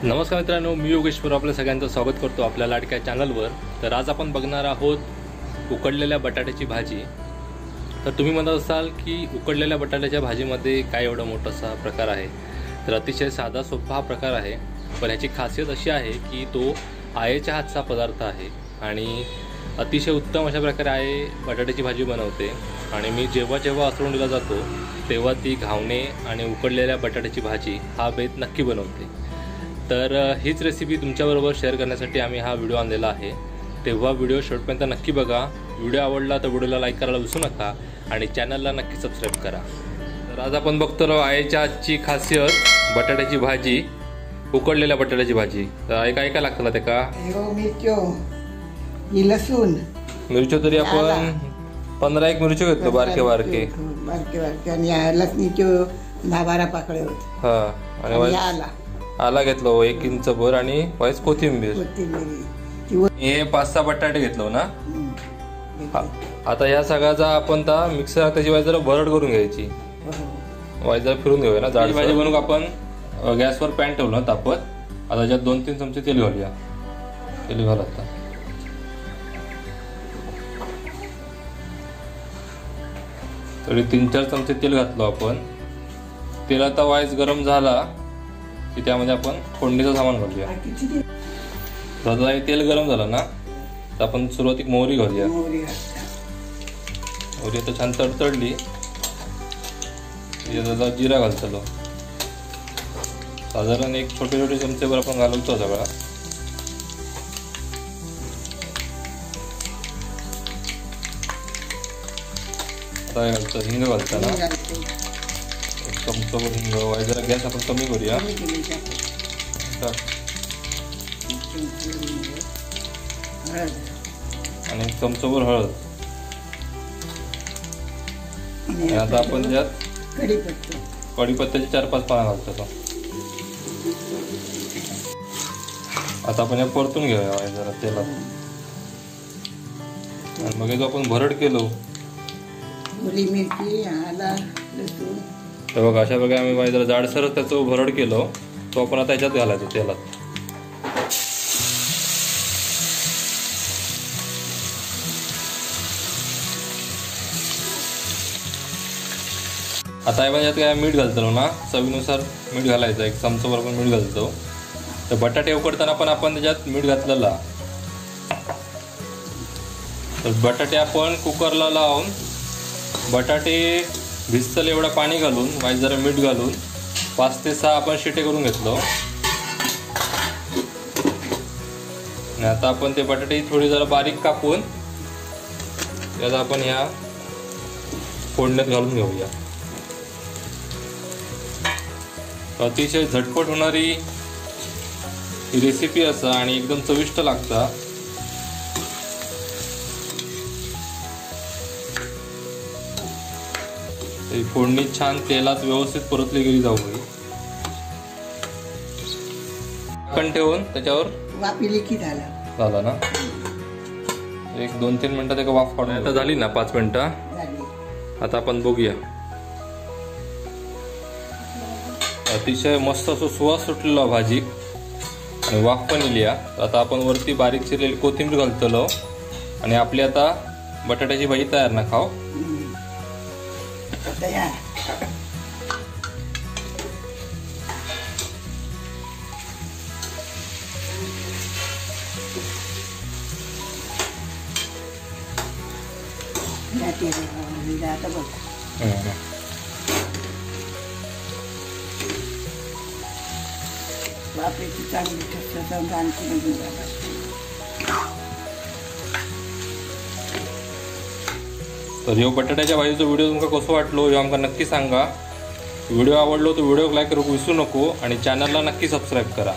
नमस्कार मित्रांनो, मी योगेश्वर आपल्या सगळ्यांचं स्वागत करतो आपल्या लाडक्या चॅनलवर। तर आज आपण बघणार आहोत उकडलेल्या बटाट्याची भाजी। तर तुम्ही म्हणत असाल की उकडलेल्या बटाट्याच्या भाजीमध्ये काय एवढा मोठासा प्रकार आहे। तर अतिशय साधा सोपा हा प्रकार आहे, पण याची खासियत अशी आहे की तो आईच्या हातचा पदार्थ आहे आणि अतिशय उत्तम अशा प्रकारे आई बटाट्याची भाजी बनवते। आणि मी जेव्हा असरोंडीला जातो तेव्हा ती घावणे आणि उकडलेल्या बटाट्याची भाजी हा बेत नक्की बनवते। तर हीच रेसिपी तुमच्याबरोबर शेअर करण्यासाठी आम्ही हा व्हिडिओ आणलेला आहे। तेव्हा व्हिडिओ शेवटपर्यंत नक्की बघा। व्हिडिओ आवडला तर व्हिडिओला लाईक करायला विसरू नका आणि चॅनलला नक्की सबस्क्राईब करा। तर आज आपण बघतो आईच्या आजची खासियत बटाट्याची भाजी, उकडलेल्या बटाट्याची भाजी। तर आई काय काय लागतं त्याका? लसूण मिरची तरी आपण 15 मिरची घेतलो, बारके बारके आणि लसणीचे 10-12 पाकळे होते। आणि आला घेतलो 1 इंच भर आणि वाईस कोथिंबीर। हे 5-6 बटाटे घेतलो ना। आता ह्या सगळ्याचा आपण मिक्सर त्याची वाईस जरा भरड करून घ्यायची, वाईस जरा फिरून घेऊया ना। जाडी भाजी बनवून आपण गॅसवर पॅन ठेवलं तापत। आता त्याच्यात 2-3 चमचे तेल घालूया। तेल घाल आता। तरी 3-4 चमचे तेल घातलो आपण। तेल आता वाईस गरम झाला की त्यामध्ये आपण फोडणीचं सामान घालूया। आता तेल गरम झालं ना तर आपण सुरुवातीक मोहरी घालूया। मोहरी आता छान तडतडली जिरा घालतलो। साधारण एक छोटे चमचेभर आपण घालवतो सगळा। आता घालतो हिंग घालताना चमचाभर हिंग। वाईस जरा गॅस आपण कमी करूया आणि 1 चमचाभर हळद। आता आपण त्यात कढीपत्त्याची 4-5 पानं घालतो। आता आपण हे परतून घेऊया जरा तेलात। आणि मग जो आपण भरड केलो मिरची, आला, लसूण, तर बघा अशा प्रकारे आम्ही जरा जाडसर त्याचं भरड केलो तो आपण आता याच्यात घालायचो तेलात। आता आपण यात काय मीठ घालतो ना, चवीनुसार मीठ घालायचं। 1 चमचाभर आपण मीठ घालतो। तर बटाटे उकडताना पण आपण त्याच्यात मीठ घातलेला। तर बटाटे आपण कुकरला लावून बटाटे भिजतले एवढा पाणी घालून वाईस जरा मीठ घालून 5 ते 6 आपण शिटे करून घेतलो। आणि आता आपण ते बटाटे थोडी जरा बारीक कापून त्यात आपण ह्या फोडण्यात घालून घेऊया। अतिशय झटपट होणारी ही रेसिपी असा आणि एकदम चविष्ट लागता। फोडणी छान तेलात व्यवस्थित परतली गेली जाऊ नये। झाकण ठेवून त्याच्यावर वाफिली की झाला ना। 1-2-3 मिनिटं त्याला वाफ काढून आता झाली ना 5 मिनिटं। आता आपण बघूया। अतिशय मस्त असं सुवास सुटलेला भाजी आणि वाफ पण इली। आता आपण वरती बारीक चिरलेली कोथिंबीर घालतलो आणि आपली आता बटाट्याची भाजी तयार ना खाऊ तयार। वापरायची चांगली तर ह्यो बटाट्याच्या भाजीचा व्हिडिओ तुमका कसो वाटलो ह्यो आमका नक्की सांगा। व्हिडिओ आवडलो तर व्हिडिओ लाईक करूक विसरू नको आणि चॅनलला नक्की सबस्क्राईब करा।